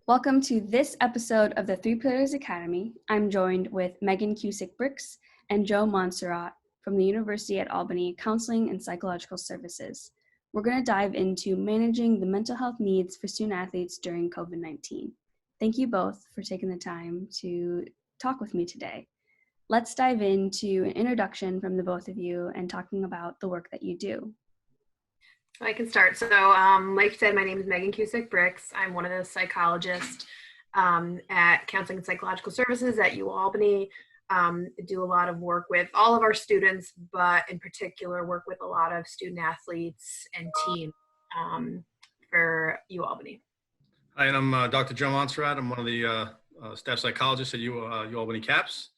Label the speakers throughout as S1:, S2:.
S1: Welcome to this episode of the Three Pillars Academy. I'm joined with Megan Cusick Brix and Joe Monserrat from the University at Albany Counseling and Psychological Services. We're going to dive into managing the mental health needs for student athletes during COVID-19. Thank you both for taking the time to talk with me today. Let's dive into an introduction from the both of you and talking about the work that you do.
S2: I can start. So like you said, my name is Megan Cusick Brix. I'm one of the psychologists at Counseling and Psychological Services at UAlbany. I do a lot of work with all of our students, but in particular work with a lot of student athletes and teams for UAlbany.
S3: Hi, and I'm Dr. Joe Monserrat. I'm one of the staff psychologists at UAlbany CAPS.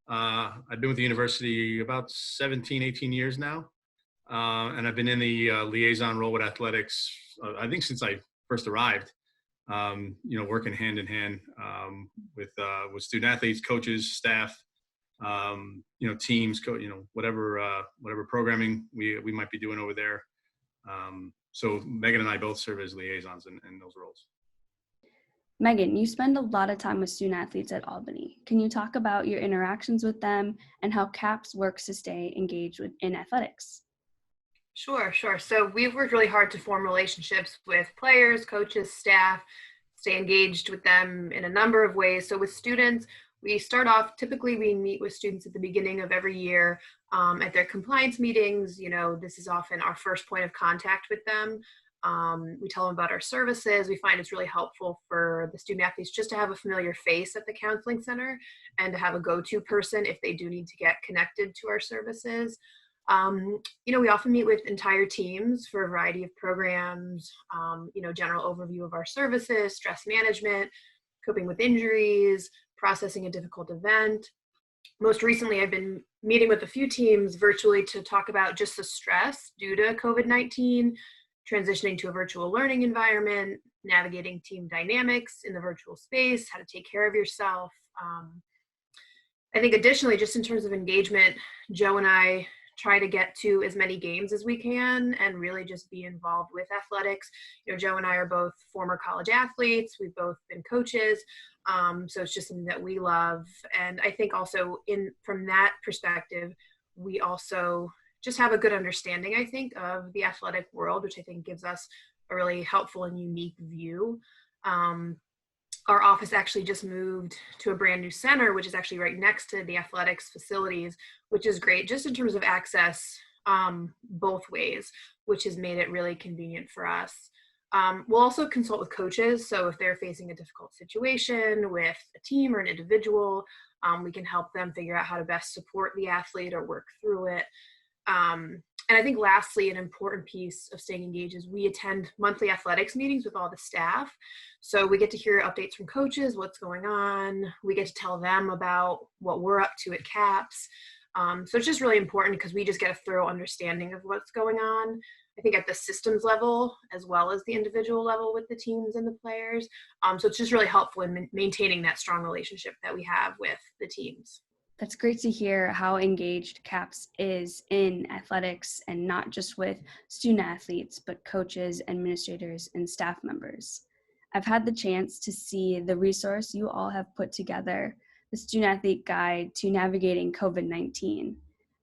S3: I've been with the university about 17, 18 years now. And I've been in the liaison role with athletics, I think since I first arrived, working hand in hand with student athletes, coaches, staff, teams, whatever programming we might be doing over there. So Megan and I both serve as liaisons in those roles.
S1: Megan, you spend a lot of time with student athletes at Albany. Can you talk about your interactions with them and how CAPS works to stay engaged in athletics?
S2: Sure. So we've worked really hard to form relationships with players, coaches, staff, stay engaged with them in a number of ways. So with students, we start off, typically we meet with students at the beginning of every year at their compliance meetings. This is often our first point of contact with them. We tell them about our services. We find it's really helpful for the student athletes just to have a familiar face at the counseling center and to have a go-to person if they do need to get connected to our services. We often meet with entire teams for a variety of programs, general overview of our services, stress management, coping with injuries, processing a difficult event. Most recently, I've been meeting with a few teams virtually to talk about just the stress due to COVID-19, transitioning to a virtual learning environment, navigating team dynamics in the virtual space, how to take care of yourself. I think additionally, just in terms of engagement, Joe and I try to get to as many games as we can and really just be involved with athletics. Joe and I are both former college athletes. We've both been coaches. So it's just something that we love. And I think also from that perspective, we also just have a good understanding, I think, of the athletic world, which I think gives us a really helpful and unique view. Our office actually just moved to a brand new center, which is actually right next to the athletics facilities, which is great just in terms of access both ways, which has made it really convenient for us. We'll also consult with coaches. So if they're facing a difficult situation with a team or an individual, we can help them figure out how to best support the athlete or work through it. And I think lastly, an important piece of staying engaged is we attend monthly athletics meetings with all the staff. So we get to hear updates from coaches, what's going on. We get to tell them about what we're up to at CAPS. So it's just really important because we just get a thorough understanding of what's going on, I think at the systems level, as well as the individual level with the teams and the players. So it's just really helpful in maintaining that strong relationship that we have with the teams.
S1: That's great to hear how engaged CAPS is in athletics and not just with student athletes, but coaches, administrators, and staff members. I've had the chance to see the resource you all have put together, the Student Athlete Guide to Navigating COVID-19.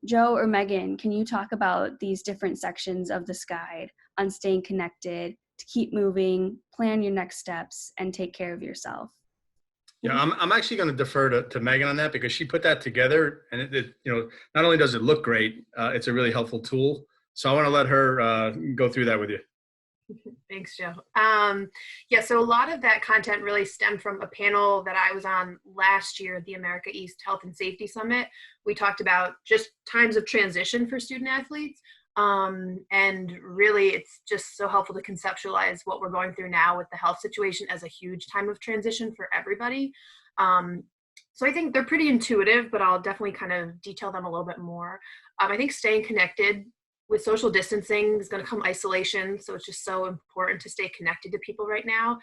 S1: Joe or Megan, can you talk about these different sections of this guide on staying connected, to keep moving, plan your next steps, and take care of yourself?
S3: Yeah, I'm actually going to defer to Megan on that because she put that together, and it not only does it look great, it's a really helpful tool. So I want to let her go through that with you.
S2: Thanks, Joe. So a lot of that content really stemmed from a panel that I was on last year at the America East Health and Safety Summit. We talked about just times of transition for student athletes. And really, it's just so helpful to conceptualize what we're going through now with the health situation as a huge time of transition for everybody. So I think they're pretty intuitive, but I'll definitely kind of detail them a little bit more. I think staying connected with social distancing is going to come isolation. So it's just so important to stay connected to people right now,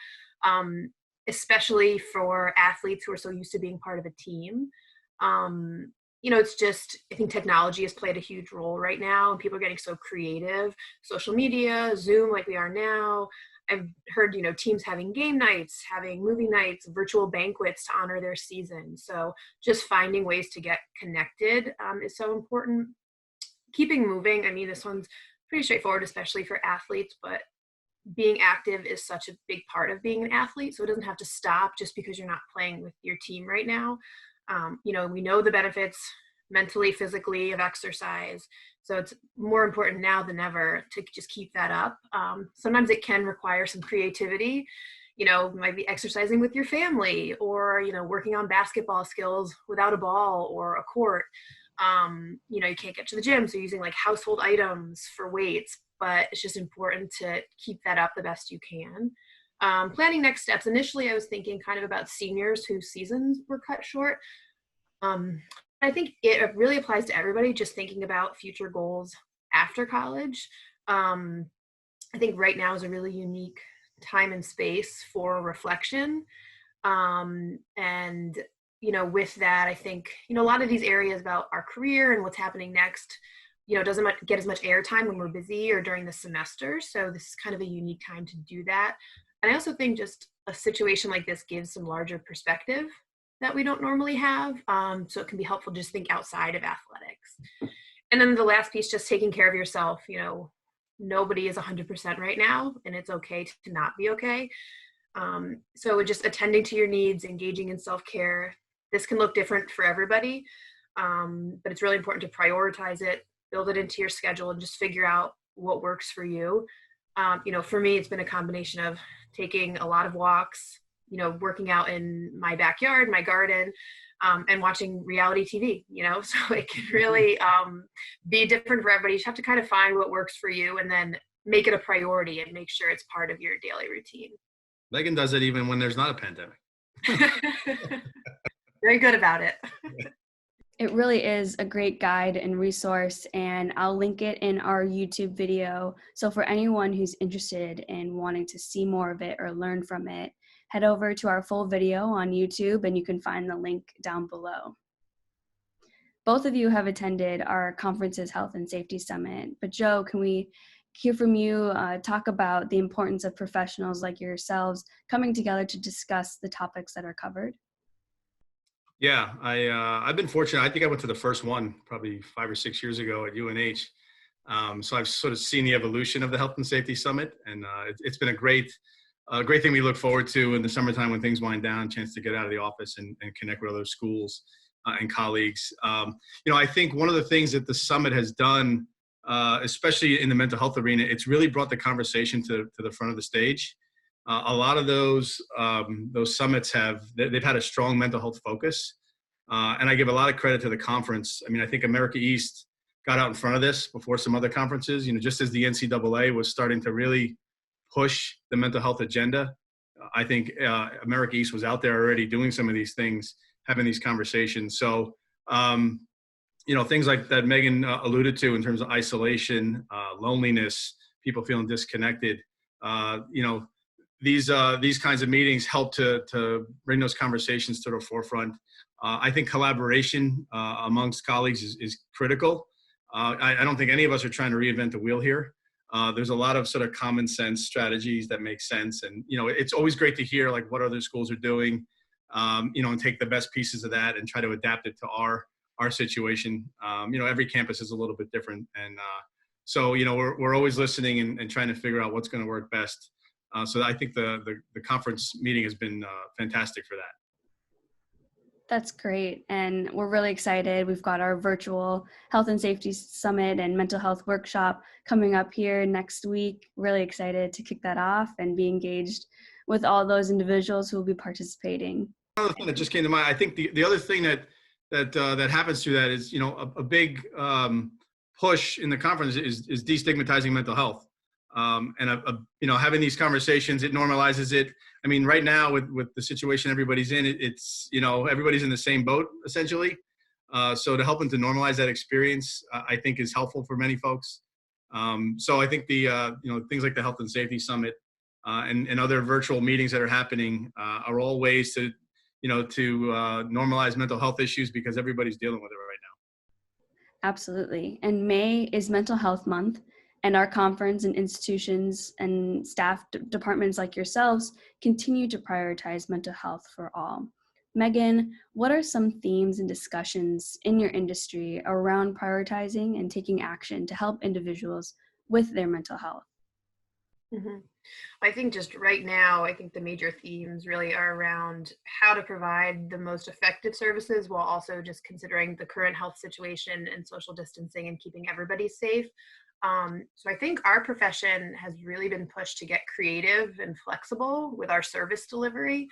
S2: especially for athletes who are so used to being part of a team. It's just, I think technology has played a huge role right now, and people are getting so creative. Social media, Zoom like we are now, I've heard, teams having game nights, having movie nights, virtual banquets to honor their season. So just finding ways to get connected is so important. Keeping moving. I mean, this one's pretty straightforward, especially for athletes, but being active is such a big part of being an athlete. So it doesn't have to stop just because you're not playing with your team right now. We know the benefits mentally, physically of exercise. So it's more important now than ever to just keep that up. Sometimes it can require some creativity. Might be exercising with your family, or, working on basketball skills without a ball or a court. You can't get to the gym, so using like household items for weights, but it's just important to keep that up the best you can. Planning next steps. Initially, I was thinking kind of about seniors whose seasons were cut short. I think it really applies to everybody, just thinking about future goals after college. I think right now is a really unique time and space for reflection. And with that, I think, a lot of these areas about our career and what's happening next, doesn't get as much airtime when we're busy or during the semester. So this is kind of a unique time to do that. And I also think just a situation like this gives some larger perspective that we don't normally have. So it can be helpful to just think outside of athletics. And then the last piece, just taking care of yourself. Nobody is 100% right now, and it's okay to not be okay. So just attending to your needs, engaging in self-care. This can look different for everybody, but it's really important to prioritize it, build it into your schedule, and just figure out what works for you. For me, it's been a combination of taking a lot of walks, working out in my backyard, my garden, and watching reality TV, so it can really be different for everybody. You just have to kind of find what works for you and then make it a priority and make sure it's part of your daily routine.
S3: Megan does it even when there's not a pandemic.
S2: Very good about it.
S1: It really is a great guide and resource, and I'll link it in our YouTube video. So for anyone who's interested in wanting to see more of it or learn from it, head over to our full video on YouTube and you can find the link down below. Both of you have attended our conference's Health and Safety Summit, but Joe, can we hear from you, talk about the importance of professionals like yourselves coming together to discuss the topics that are covered?
S3: Yeah, I've been fortunate. I think I went to the first one probably 5 or 6 years ago at UNH. So I've sort of seen the evolution of the Health and Safety Summit, and it's been a great thing we look forward to in the summertime when things wind down, chance to get out of the office and connect with other schools and colleagues. I think one of the things that the summit has done, especially in the mental health arena, it's really brought the conversation to the front of the stage. A lot of those summits they've had a strong mental health focus. And I give a lot of credit to the conference. I mean, I think America East got out in front of this before some other conferences, just as the NCAA was starting to really push the mental health agenda. I think America East was out there already doing some of these things, having these conversations. So, things like that Megan alluded to in terms of isolation, loneliness, people feeling disconnected, these kinds of meetings help to bring those conversations to the forefront. I think collaboration amongst colleagues is critical. I don't think any of us are trying to reinvent the wheel here. There's a lot of sort of common sense strategies that make sense. And, it's always great to hear like what other schools are doing, and take the best pieces of that and try to adapt it to our situation. Every campus is a little bit different. And so, we're always listening and trying to figure out what's going to work best. So I think the conference meeting has been fantastic for that.
S1: That's great. And we're really excited. We've got our virtual Health and Safety Summit and Mental Health Workshop coming up here next week. Really excited to kick that off and be engaged with all those individuals who will be participating.
S3: Another thing that just came to mind, I think the other thing that happens through that is, a big push in the conference is destigmatizing mental health. And having these conversations, it normalizes it. I mean, right now with the situation everybody's in, it's everybody's in the same boat essentially. So to help them to normalize that experience, I think is helpful for many folks. So I think the things like the Health and Safety Summit and other virtual meetings that are happening are all ways to normalize mental health issues because everybody's dealing with it right now.
S1: Absolutely. And May is Mental Health Month. And our conference and institutions and staff departments like yourselves continue to prioritize mental health for all. Megan, what are some themes and discussions in your industry around prioritizing and taking action to help individuals with their mental health?
S2: Mm-hmm. I think just right now, I think the major themes really are around how to provide the most effective services while also just considering the current health situation and social distancing and keeping everybody safe. So I think our profession has really been pushed to get creative and flexible with our service delivery.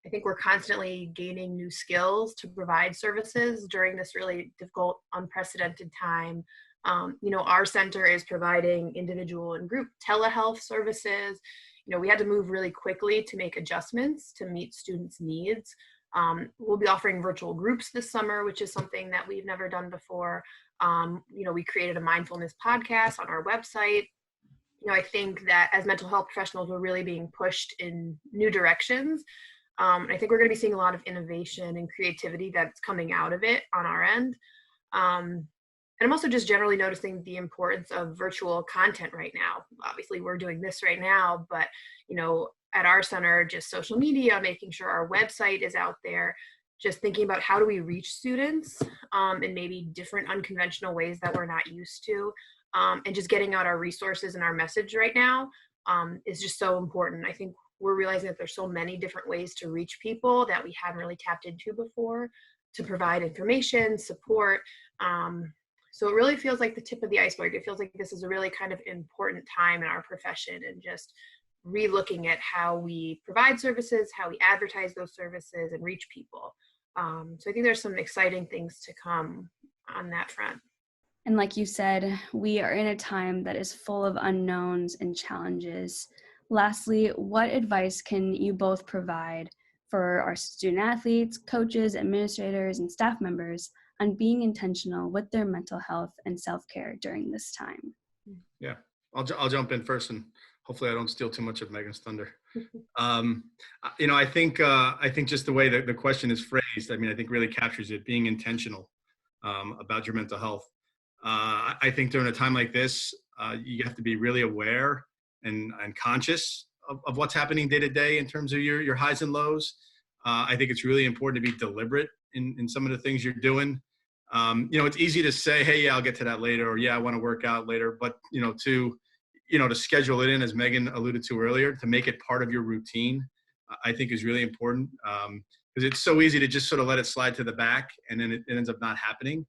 S2: I think we're constantly gaining new skills to provide services during this really difficult, unprecedented time. Our center is providing individual and group telehealth services. We had to move really quickly to make adjustments to meet students' needs. We'll be offering virtual groups this summer, which is something that we've never done before. We created a mindfulness podcast on our website. I think that as mental health professionals, we're really being pushed in new directions. And I think we're going to be seeing a lot of innovation and creativity that's coming out of it on our end. And I'm also just generally noticing the importance of virtual content right now. Obviously, we're doing this right now, but at our center, just social media, making sure our website is out there, just thinking about how do we reach students in maybe different unconventional ways that we're not used to, and just getting out our resources and our message right now is just so important. I think we're realizing that there's so many different ways to reach people that we hadn't really tapped into before to provide information, support. So it really feels like the tip of the iceberg. It feels like this is a really kind of important time in our profession and just re-looking at how we provide services, how we advertise those services and reach people. So I think there's some exciting things to come on that front.
S1: And like you said, we are in a time that is full of unknowns and challenges. Lastly, what advice can you both provide for our student athletes, coaches, administrators, and staff members on being intentional with their mental health and self-care during this time?
S3: Yeah, I'll jump in first, and hopefully I don't steal too much of Megan's thunder. I think just the way that the question is phrased, I think really captures it, being intentional about your mental health. I think during a time like this, you have to be really aware and conscious of what's happening day to day in terms of your highs and lows. I think it's really important to be deliberate in some of the things you're doing. It's easy to say, hey, yeah, I'll get to that later, or yeah, I want to work out later. But, to schedule it in, as Megan alluded to earlier, to make it part of your routine, I think is really important, because it's so easy to just sort of let it slide to the back and then it ends up not happening.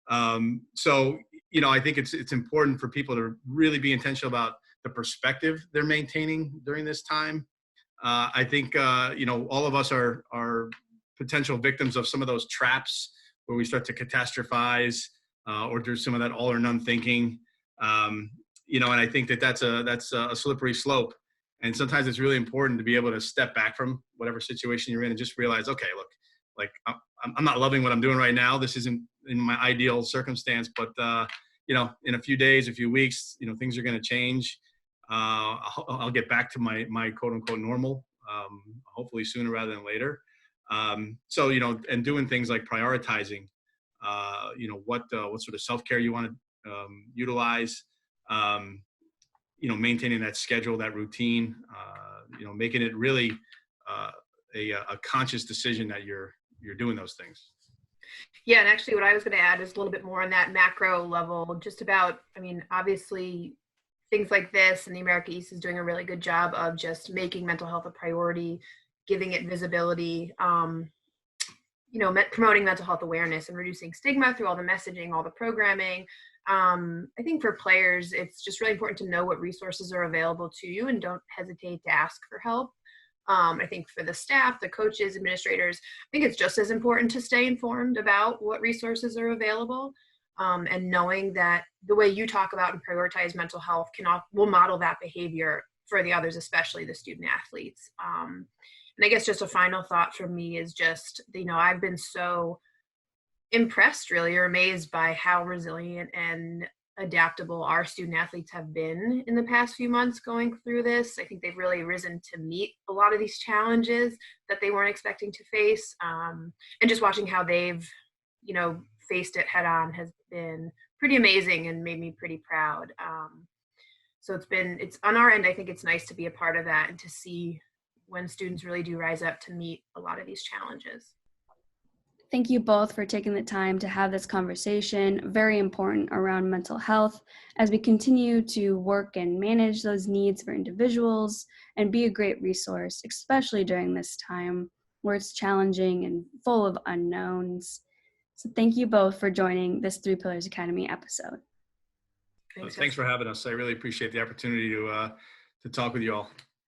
S3: I think it's important for people to really be intentional about the perspective they're maintaining during this time. I think, all of us are potential victims of some of those traps where we start to catastrophize or do some of that all or none thinking. And I think that's a slippery slope. And sometimes it's really important to be able to step back from whatever situation you're in and just realize, okay, look, like I'm not loving what I'm doing right now. This isn't in my ideal circumstance, but in a few days, a few weeks, things are going to change. I'll get back to my quote unquote normal, hopefully sooner rather than later. And doing things like prioritizing, what sort of self-care you want to utilize, maintaining that schedule, that routine, making it really a conscious decision that you're doing those things.
S2: Yeah, and actually what I was going to add is a little bit more on that macro level, just about, obviously things like this, and the America East is doing a really good job of just making mental health a priority, giving it visibility, promoting mental health awareness and reducing stigma through all the messaging, all the programming. I think for players, it's just really important to know what resources are available to you and don't hesitate to ask for help. I think for the staff, the coaches, administrators, I think it's just as important to stay informed about what resources are available, and knowing that the way you talk about and prioritize mental health will model that behavior for the others, especially the student athletes. And I guess just a final thought from me is just, I've been so impressed really, or amazed by how resilient and adaptable our student athletes have been in the past few months going through this. I think they've really risen to meet a lot of these challenges that they weren't expecting to face. And just watching how they've, faced it head on has been pretty amazing and made me pretty proud. So it's on our end, I think it's nice to be a part of that and to see when students really do rise up to meet a lot of these challenges.
S1: Thank you both for taking the time to have this conversation, very important around mental health, as we continue to work and manage those needs for individuals and be a great resource, especially during this time where it's challenging and full of unknowns. So thank you both for joining this Three Pillars Academy episode.
S3: Thanks for having us. I really appreciate the opportunity to talk with you all.